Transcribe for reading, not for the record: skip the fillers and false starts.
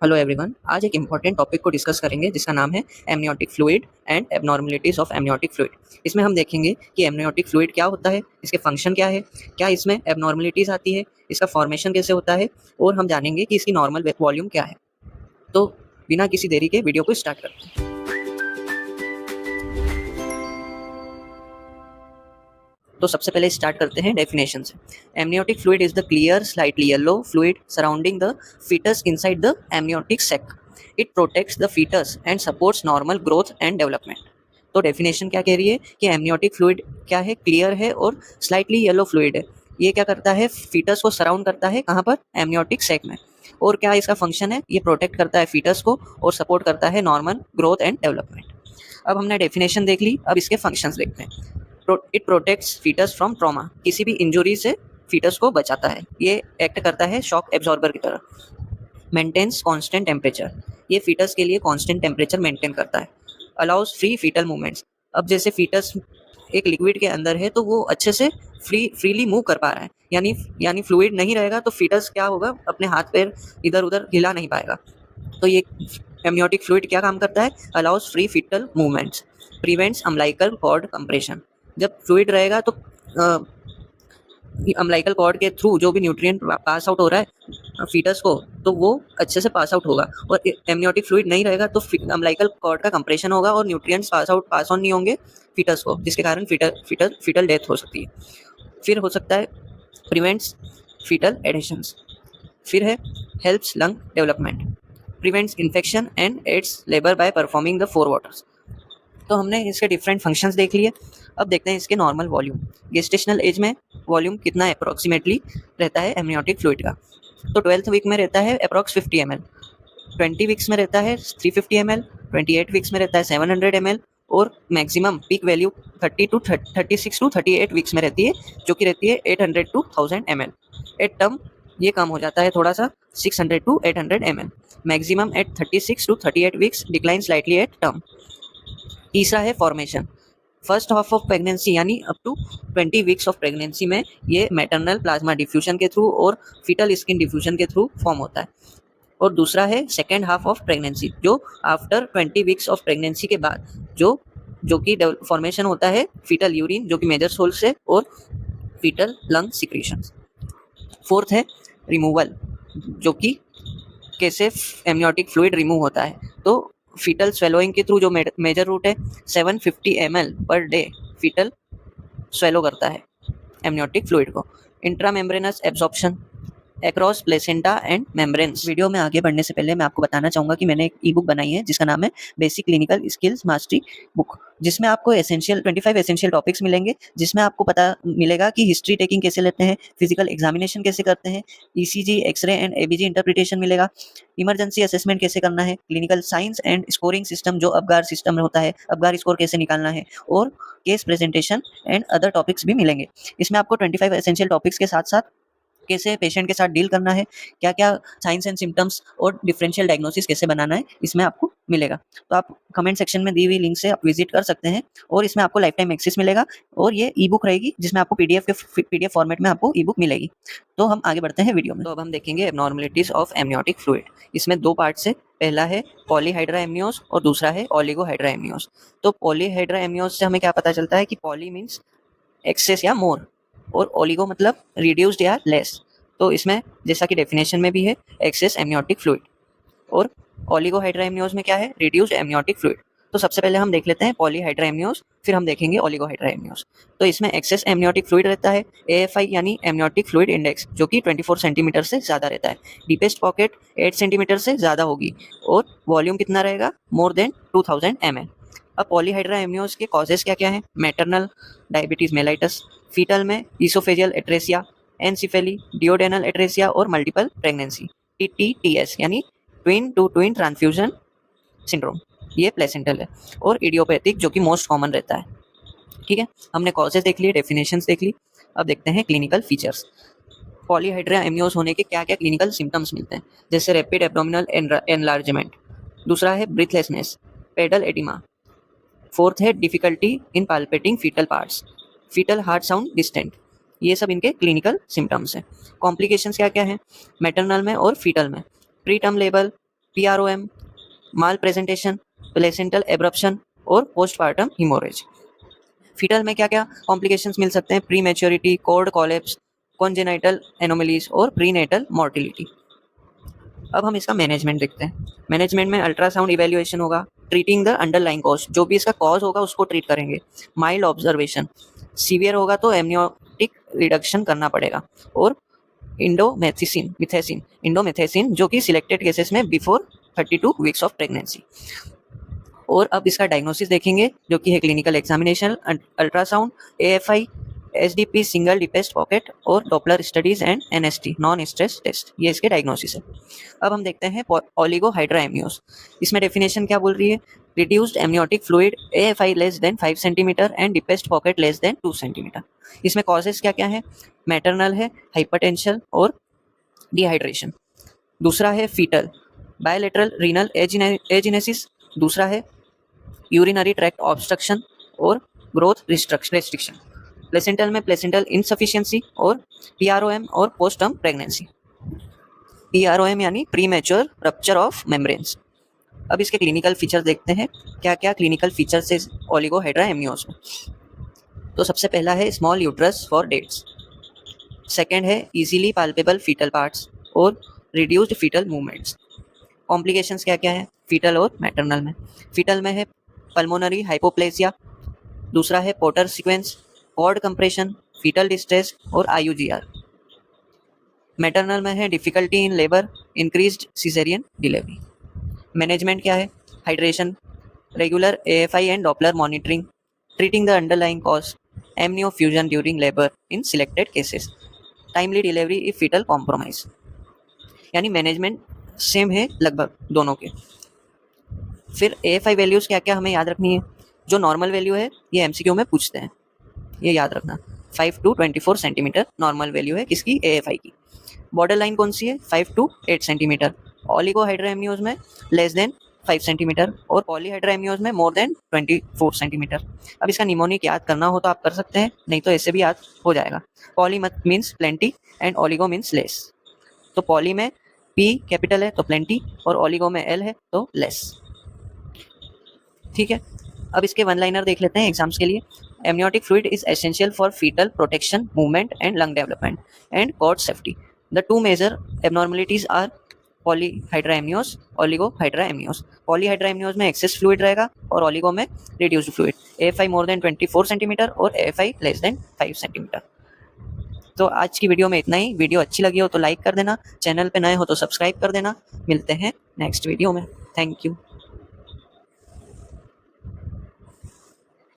Hello everyone, आज एक important topic को डिस्कस करेंगे जिसका नाम है amniotic fluid and abnormalities of amniotic fluid. इसमें हम देखेंगे कि एमनियोटिक फ्लूइड क्या होता है, इसके फंक्शन क्या है, क्या इसमें एबनॉर्मलिटीज आती है, इसका फॉर्मेशन कैसे होता है और हम जानेंगे कि इसकी नॉर्मल वॉल्यूम क्या है। तो बिना किसी देरी के वीडियो को स्टार्ट करते हैं। तो सबसे पहले स्टार्ट करते हैं डेफिनेशन से। Amniotic fluid is the clear slightly yellow fluid surrounding the fetus inside the amniotic sac. It protects the fetus and supports normal growth and development. तो डेफिनेशन क्या कह रही है कि एमनियोटिक फ्लूइड क्या है, क्लियर है और स्लाइटली येलो फ्लूइड है। ये क्या करता है, फीटस को सराउंड करता है, कहाँ पर, एमनियोटिक सैक में। और क्या इसका फंक्शन है, ये प्रोटेक्ट करता है फीटस को और सपोर्ट करता है नॉर्मल ग्रोथ एंड डेवलपमेंट। अब हमने डेफिनेशन देख ली, अब इसके फंक्शंस देखते हैं। It protects fetus from trauma, किसी भी इंजुरी से फीटस को बचाता है। ये एक्ट करता है शॉक एब्जॉर्बर की तरह। मेंटेन्स कांस्टेंट टेम्परेचर, ये फीटस के लिए कांस्टेंट टेम्परेचर मेंटेन करता है। अलाउज फ्री फीटल मूवमेंट्स, अब जैसे फीटस एक लिक्विड के अंदर है तो वो अच्छे से फ्रीली मूव कर पा रहा है, यानी फ्लूइड नहीं रहेगा तो फीटस क्या होगा, अपने हाथ पैर इधर उधर हिला नहीं पाएगा। तो ये एमनियोटिक फ्लूइड क्या काम करता है, allows free fetal movements. Prevents umbilical cord compression, जब फ्लूइड रहेगा तो अम्बिलिकल कॉर्ड के थ्रू जो भी न्यूट्रिएंट पास आउट हो रहा है फीटस को, तो वो अच्छे से पास आउट होगा। और एमनियोटिक फ्लूइड नहीं रहेगा तो अम्बिलिकल कॉर्ड का कंप्रेशन होगा और न्यूट्रिएंट्स पास ऑन नहीं होंगे फीटस को, जिसके कारण फीटल डेथ हो सकती है। फिर हो सकता है प्रिवेंट्स फीटल एडेशंस। फिर है helps lung development, prevents infection and aids labour by performing the 4 waters. तो हमने इसके डिफरेंट फंक्शंस देख लिए। अब देखते हैं इसके नॉर्मल वॉल्यूम। गेस्टेशनल एज में वॉल्यूम कितना अप्रोक्सीमेटली रहता है एमनियोटिक फ्लूइड का, तो 12th वीक में रहता है अप्रॉक्स 50 ml, 20 वीक्स में रहता है 350 ml, 28 वीक्स में रहता है 700 ml और maximum peak value 36 to 38 weeks में रहती है, जो कि रहती है 800 टू 1000 ml। एट टर्म ये कम हो जाता है थोड़ा सा, 600 to 800 ml। Maximum at 36 to 38 weeks, decline slightly at term. तीसरा है formation. First half of pregnancy यानी up to 20 weeks of pregnancy में ये मैटरनल प्लाज्मा डिफ्यूजन के थ्रू और फीटल स्किन डिफ्यूजन के थ्रू फॉर्म होता है। और दूसरा है सेकेंड हाफ ऑफ प्रेगनेंसी, जो आफ्टर 20 वीक्स ऑफ प्रेगनेंसी के बाद जो कि फॉर्मेशन होता है फीटल यूरिन, जो कि मेजर सोल्स है, और फीटल लंग सिक्रीशंस। फोर्थ है रिमूवल, जो कि कैसे एमनियोटिक फ्लूइड रिमूव होता है। तो फीटल स्वेलोइंग के थ्रू जो मेजर रूट है 750 ml per day fetal swallow करता है एमनियोटिक फ्लूइड को। Intramembranous absorption across placenta and membranes. Video में आगे बढ़ने से पहले मैं आपको बताना चाहूँगा कि मैंने एक ई बुक बनाई है जिसका नाम है basic clinical skills mastery book, जिसमें आपको 25 एसेंशियल टॉपिक्स मिलेंगे, जिसमें आपको पता मिलेगा कि हिस्ट्री टेकिंग कैसे लेते हैं, फिजिकल एग्जामिनेशन कैसे करते हैं, ECG, X-ray and ABG interpretation मिलेगा, इमरजेंसी असेसमेंट कैसे करना है, clinical science and scoring system जो अबगार सिस्टम में होता है, अबगार स्कोर कैसे निकालना है, और case presentation and other topics भी मिलेंगे। इसमें आपको 25 एसेंशियल टॉपिक्स के साथ साथ कैसे पेशेंट के साथ डील करना है, क्या क्या साइंस एंड सिम्टम्स और डिफरेंशियल डायग्नोसिस कैसे बनाना है, इसमें आपको मिलेगा। तो आप कमेंट सेक्शन में दी हुई लिंक से आप विजिट कर सकते हैं और इसमें आपको लाइफ टाइम एक्सेस मिलेगा। और ये ई बुक रहेगी जिसमें आपको पीडीएफ फॉर्मेट में आपको ई बुक मिलेगी। तो हम आगे बढ़ते हैं वीडियो में। तो अब हम देखेंगे एबनॉर्मलिटीज ऑफ एमनियोटिक फ्लूइड। इसमें 2 पार्ट से, पहला है पॉलीहाइड्रा एमनियोस और दूसरा है ओलिगोहाइड्रा एमनियोस। तो पॉलीहाइड्रा एमनियोस से हमें क्या पता चलता है कि पॉली मीन्स एक्सेस या मोर और ओलिगो मतलब रिड्यूस्ड या लेस। तो इसमें जैसा कि डेफिनेशन में भी है एक्सेस एमनियोटिक फ्लूइड, और ओलिगोहाइड्रा एमनियोस में क्या है, रिड्यूस्ड एमनियोटिक फ्लूइड। तो सबसे पहले हम देख लेते हैं पॉलीहाइड्रा एमनियोस, फिर हम देखेंगे ओलिगोहाइड्रा एमनियोस। तो इसमें एक्सेस एमनियोटिक फ्लूइड रहता है, AFI यानी एमनियोटिक फ्लूइड इंडेक्स, जो कि 24 सेंटीमीटर से ज़्यादा रहता है। डीपेस्ट पॉकेट 8 सेंटीमीटर से ज़्यादा होगी और वॉल्यूम कितना रहेगा, मोर देन 2000 ml। अब पॉलीहाइड्रा एमनियोस के कॉजेस क्या क्या हैं, मैटरनल डायबिटीज़ मेलाइटस, फीटल में oesophageal atresia, anencephaly, duodenal atresia और मल्टीपल प्रेगनेंसी, TTTS यानी twin to twin transfusion syndrome, ये प्लेसेंटल है, और इडियोपैथिक जो कि मोस्ट कॉमन रहता है। ठीक है, हमने कॉजेज देख लिए, डेफिनेशंस देख ली। अब देखते हैं क्लिनिकल फीचर्स। पॉलीहाइड्रा एमनियोस होने के क्या क्या क्लिनिकल सिम्टम्स मिलते हैं, जैसे रैपिड एब्डोमिनल एनलार्जमेंट, दूसरा है ब्रीथलेसनेस, पेडल एडिमा, फोर्थ है difficulty in palpating fetal parts, fetal heart sound distant. ये सब इनके क्लिनिकल सिम्टम्स हैं। कॉम्प्लिकेशंस क्या क्या हैं मैटरनल में और फीटल में, preterm labour, PROM, malpresentation, placental abruption और पोस्टपार्टम हिमोरेज। फीटल में क्या क्या कॉम्प्लिकेशंस मिल सकते हैं? Prematurity, cord collapse, congenital anomalies और प्रीनेटल मॉर्टिलिटी। अब हम इसका मैनेजमेंट देखते हैं। मैनेजमेंट में अल्ट्रासाउंड इवेल्युएशन होगा, ट्रीटिंग द अंडरलाइंग कॉज, जो भी इसका कॉज होगा उसको ट्रीट करेंगे। माइल्ड ऑब्जर्वेशन, सीवियर होगा तो एमनियोटिक रिडक्शन करना पड़ेगा। और इंडोमेथेसिन जो कि सिलेक्टेड केसेस में बिफोर 32 वीक्स ऑफ प्रेगनेंसी। और अब इसका डायग्नोसिस देखेंगे, जो कि है clinical examination, ultrasound, AFI, SDP single deepest pocket और Doppler studies and NST non stress test. ये इसके डायग्नोसिस है। अब हम देखते हैं ओलिगोहाइड्राएमियोस। इसमें डेफिनेशन क्या बोल रही है? Reduced amniotic fluid, AFI less than 5 centimetre and deepest pocket less than 2 centimetre. इसमें कॉजेस क्या क्या है? मैटरनल है, हाइपरटेंशन और डिहाइड्रेशन। दूसरा है फीटल, बायलेटरल रीनल एजिनेसिस। दूसरा है यूरिनरी ट्रैक्ट ऑब्स्ट्रक्शन और ग्रोथ रेस्ट्रिक्शन। प्लेसेंटल में प्लेसेंटल इनसफिशिएंसी और PROM और पोस्ट टर्म प्रेगनेंसी। PROM यानी pre mature rupture of membranes. अब इसके क्लिनिकल फीचर्स देखते हैं, क्या क्या क्लिनिकल फीचर्स है ओलिगोहाइड्राएमियोस में। तो सबसे पहला है small uterus for dates. Second है इजीली पाल्पेबल फीटल पार्ट्स और रिड्यूस्ड फीटल मूवमेंट्स। कॉम्प्लिकेशंस क्या क्या है फीटल और मैटरनल में? फीटल में है पल्मोनरी हाइपोप्लेसिया। दूसरा है Potter sequence, cord compression, foetal distress और IUGR। मैटरनल में है difficulty in labour, increased caesarean delivery. Management क्या है? Hydration, regular AFI and Doppler monitoring, treating the underlying cause, amnioinfusion during labour in selected cases, timely delivery if foetal compromise. यानी management same है लगभग दोनों के। फिर AFI वैल्यूज़ क्या क्या हमें याद रखनी है? जो नॉर्मल वैल्यू है ये MCQ में पूछते हैं, ये याद रखना। 5 to 24 सेंटीमीटर नॉर्मल वैल्यू है किसकी? AFI की। बॉर्डर लाइन कौन सी है? 5 to 8 सेंटीमीटर। ओलिगोहाइड्राएमियोस में लेस देन 5 सेंटीमीटर और पॉलीहाइड्राएमियोस में मोर देन 24 सेंटीमीटर। अब इसका निमोनिक याद करना हो तो आप कर सकते हैं, नहीं तो ऐसे भी याद हो जाएगा। Poly means plenty and oligo means less. तो पॉली में P कैपिटल है तो प्लेंटी और ओलिगो में L है तो लेस। ठीक है, अब इसके वन लाइनर देख लेते हैं एग्जाम्स के लिए। Amniotic fluid is essential for foetal protection, movement and lung development and cord safety. The two major abnormalities are polyhydramnios, oligohydramnios. Polyhydramnios में एक्सेस फ्लूइड रहेगा और ओलिगो में reduced fluid. AFI more than 24 centimetre और AFI less than 5 centimetre. तो आज की video में इतना ही। वीडियो अच्छी लगी हो तो लाइक कर देना, चैनल पे नए हो तो सब्सक्राइब कर देना। मिलते हैं नेक्स्ट वीडियो में। Thank you.